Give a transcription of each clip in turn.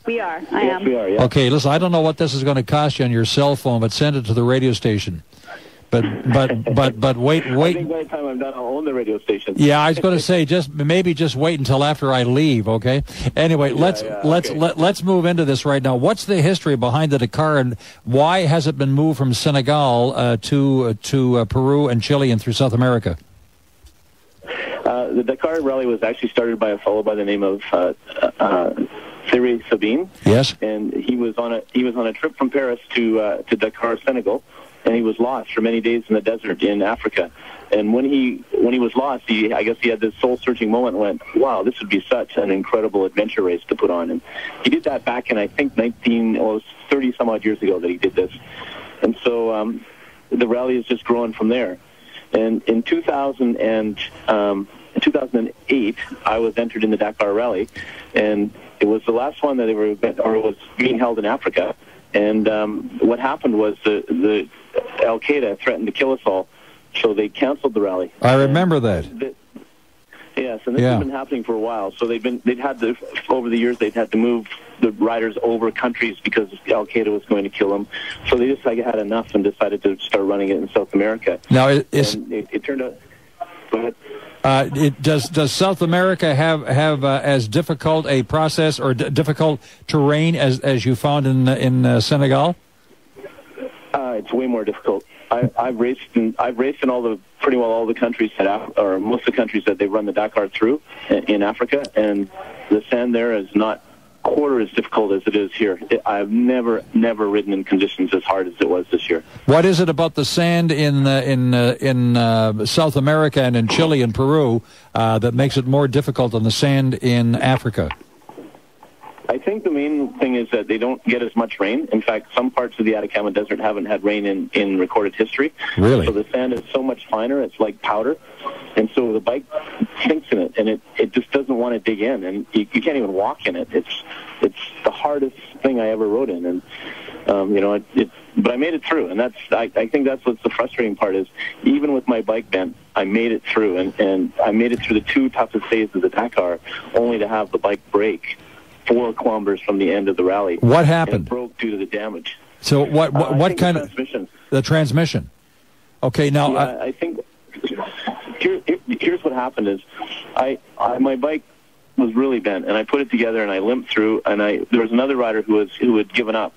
We are. I am. Yes, we are, yeah. Okay, listen, I don't know what this is going to cost you on your cell phone, but send it to the radio station. But wait. I think by the time I'm done, I'll own the radio station. Yeah, I was going to say maybe just wait until after I leave. Okay. Anyway, let's move into this right now. What's the history behind the Dakar, and why has it been moved from Senegal to Peru and Chile and through South America? The Dakar rally was actually started by a fellow by the name of Thierry Sabine. Yes. And he was on a trip from Paris to Dakar, Senegal. And he was lost for many days in the desert in Africa. And when he was lost, I guess he had this soul-searching moment and went, wow, this would be such an incredible adventure race to put on. And he did that back in, I think, 30-some-odd years ago that he did this. And so the rally has just grown from there. And in 2008, I was entered in the Dakar Rally, and it was the last one that was being held in Africa. And what happened was the Al-Qaeda threatened to kill us all, so they canceled the rally. I remember that. Yes, and this has been happening for a while. So over the years they'd had to move the riders over countries because Al-Qaeda was going to kill them. So they just had enough and decided to start running it in South America. Now, it turned out. Go ahead. Does South America have as difficult a process or difficult terrain as you found in Senegal? It's way more difficult. I've raced in pretty well all the countries or most of the countries that they run the Dakar through in Africa, and the sand there is not quarter as difficult as it is here. I've never ridden in conditions as hard as it was this year. What is it about the sand in South America and in Chile and Peru that makes it more difficult than the sand in Africa? I think the main thing is that they don't get as much rain. In fact, some parts of the Atacama Desert haven't had rain in recorded history. Really? So the sand is so much finer, it's like powder. And so the bike sinks in it, and it just doesn't want to dig in, and you can't even walk in it. It's the hardest thing I ever rode in, and but I made it through, and I think that's what's the frustrating part is even with my bike bent, I made it through, and I made it through the two toughest days of the Dakar, only to have the bike break 4 kilometers from the end of the rally. What happened? And it broke due to the damage. So what kind of transmission? The transmission. Okay, now I think here's what happened is my bike was really bent, and I put it together and I limped through, and there was another rider who had given up.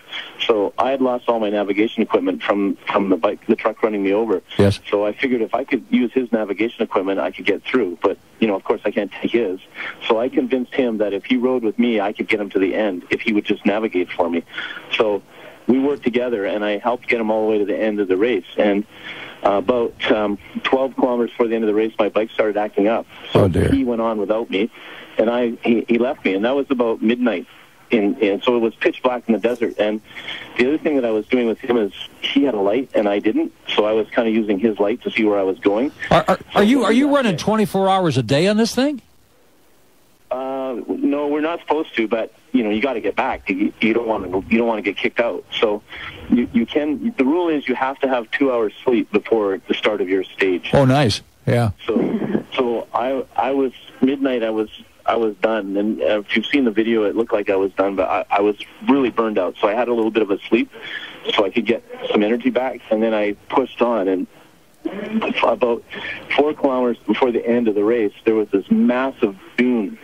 So I had lost all my navigation equipment from the truck running me over. Yes. So I figured if I could use his navigation equipment, I could get through. But of course I can't take his. So I convinced him that if he rode with me, I could get him to the end if he would just navigate for me. So we worked together, and I helped get him all the way to the end of the race. And about 12 kilometers before the end of the race, my bike started acting up. So he went on without me, and he left me, and that was about midnight. And so it was pitch black in the desert. And the other thing that I was doing with him is he had a light and I didn't, so I was kind of using his light to see where I was going. Are you running 24 hours a day on this thing? No, we're not supposed to, but you got to get back. You don't want to get kicked out. So you can. The rule is you have to have 2 hours sleep before the start of your stage. Oh, nice. Yeah. So I was midnight. I was done, and if you've seen the video, it looked like I was done, but I was really burned out. So I had a little bit of a sleep, so I could get some energy back, and then I pushed on. And about 4 kilometers before the end of the race, there was this massive dune.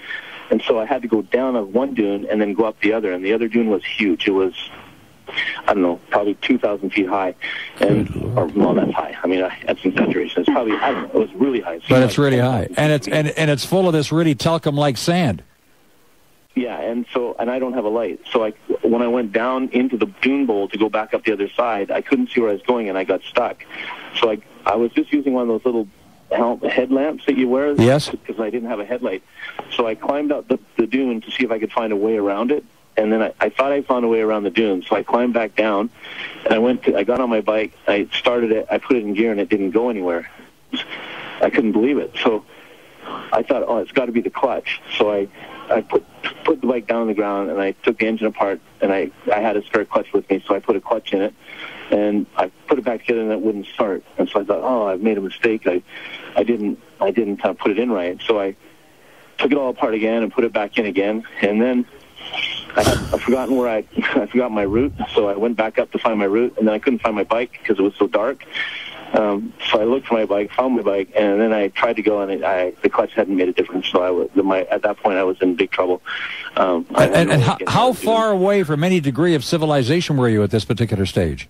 And so I had to go down on one dune and then go up the other. And the other dune was huge. It was, I don't know, probably 2,000 feet high. Well, that's high. I mean, that's an exaggeration. It's probably, I don't know, it was really high. But it's really high. And it's full of this really talcum-like sand. Yeah, and I don't have a light. So when I went down into the dune bowl to go back up the other side, I couldn't see where I was going, and I got stuck. So I was just using one of those little headlamps that you wear. Yes. Because I didn't have a headlight. So I climbed up the dune to see if I could find a way around it. And then I thought I found a way around the dune. So I climbed back down, and I got on my bike. I started it. I put it in gear, and it didn't go anywhere. I couldn't believe it. So I thought, it's got to be the clutch. So I put the bike down on the ground, and I took the engine apart, and I had a spare clutch with me, so I put a clutch in it, and I put it back together, and it wouldn't start. And so I thought, I've made a mistake. I didn't kind of put it in right. So I took it all apart again and put it back in again, and then I've forgotten where I forgot my route, so I went back up to find my route, and then I couldn't find my bike because it was so dark. So I looked for my bike, found my bike, and then I tried to go, and the clutch hadn't made a difference. So at that point, I was in big trouble. And how far away from any degree of civilization were you at this particular stage?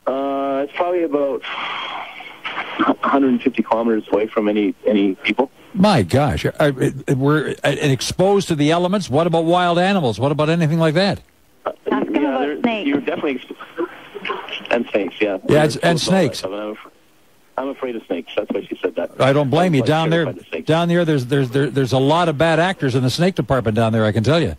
It's probably about 150 kilometers away from any people. My gosh, we're exposed to the elements. What about wild animals? What about anything like that? Ask him about snakes. You're definitely and snakes, yeah. Yeah, and snakes. I'm afraid of snakes. That's why she said that. I don't blame you. Down there, there's a lot of bad actors in the snake department down there, I can tell you.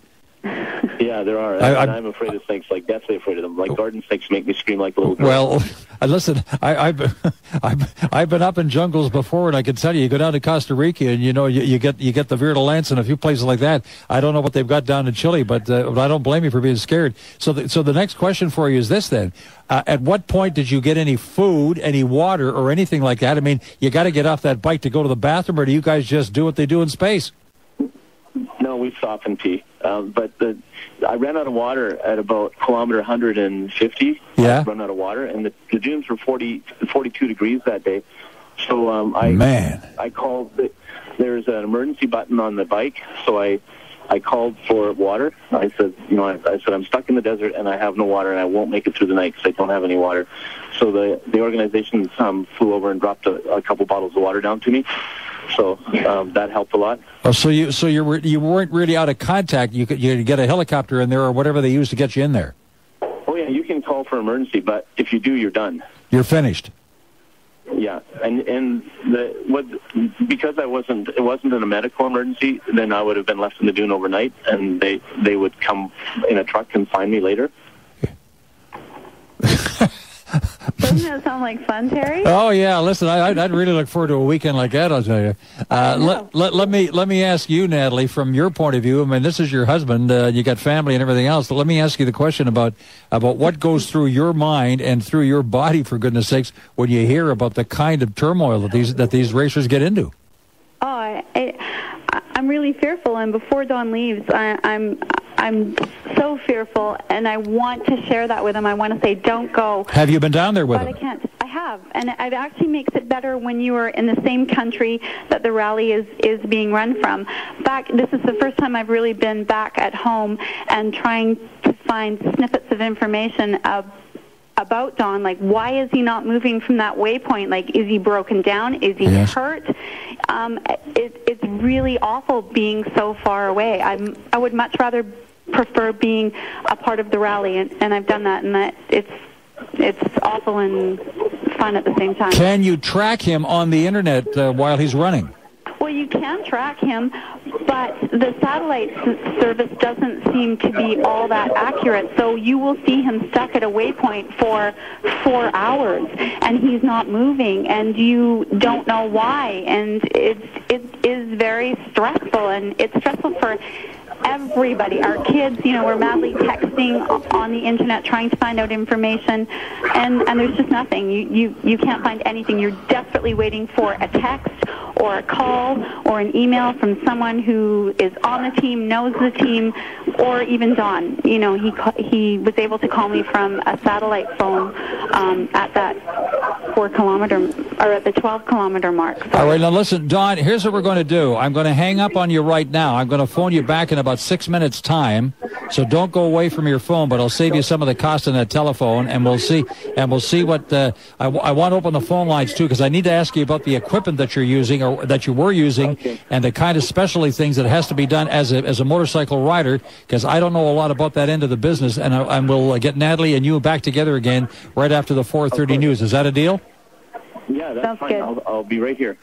Yeah, there are. I'm afraid of snakes, like deathly afraid of them. Like garden snakes make me scream like a little girl. Well, listen, I've been up in jungles before, and I can tell you, you go down to Costa Rica, and you get the virulence and a few places like that. I don't know what they've got down in Chile, but I don't blame you for being scared. So the next question for you is this then: at what point did you get any food, any water, or anything like that? I mean, you got to get off that bike to go to the bathroom, or do you guys just do what they do in space? No, we stop and pee. But I ran out of water at about kilometer 150. Yeah. I ran out of water, and the dunes were 42 degrees that day. So I called. There's an emergency button on the bike, so I called for water. I said, I'm stuck in the desert and I have no water, and I won't make it through the night because I don't have any water. So the organization flew over and dropped a couple bottles of water down to me. So that helped a lot. Oh, so you weren't really out of contact. You could get a helicopter in there or whatever they use to get you in there. Oh yeah, you can call for emergency, but if you do, you're done. You're finished. Yeah, and because it wasn't in a medical emergency, then I would have been left in the dune overnight, and they would come in a truck and find me later. Doesn't that sound like fun, Terry? Oh yeah, listen, I'd really look forward to a weekend like that. I'll tell you. Let me ask you, Natalie, from your point of view. I mean, this is your husband. You got family and everything else. But let me ask you the question about what goes through your mind and through your body, for goodness sakes, when you hear about the kind of turmoil that these racers get into. Oh, I'm really fearful, and before Don leaves, I'm so fearful, and I want to share that with him. I want to say, don't go. Have you been down there with him? But I can't. I have, and it actually makes it better when you are in the same country that the rally is being run from. This is the first time I've really been back at home and trying to find snippets of information about Don, like why is he not moving from that waypoint? Like, is he broken down? Is he hurt? It's really awful being so far away. I would much rather prefer being a part of the rally, and I've done that, and that it's awful and fun at the same time. Can you track him on the internet while he's running? Well, you can track him, but the satellite service doesn't seem to be all that accurate. So you will see him stuck at a waypoint for 4 hours, and he's not moving, and you don't know why. And it is very stressful, and it's stressful for everybody. Our kids, we're madly texting on the internet trying to find out information, and there's just nothing. You can't find anything. You're desperately waiting for a text or a call or an email from someone who is on the team, knows the team, or even Don. He was able to call me from a satellite phone at that 4-kilometer or at the 12-kilometer mark. Sorry. All right, now listen, Don, here's what we're going to do. I'm going to hang up on you right now. I'm going to phone you back in about 6 minutes' time. So don't go away from your phone, but I'll save you some of the cost on that telephone, and we'll see what I want to open the phone lines too, because I need to ask you about the equipment that you're using or that you were using, and the kind of specialty things that has to be done as a motorcycle rider, because I don't know a lot about that end of the business, and we'll get Natalie and you back together again right after the 4:30 news. Is that a deal? Yeah, that's fine. Good. I'll be right here.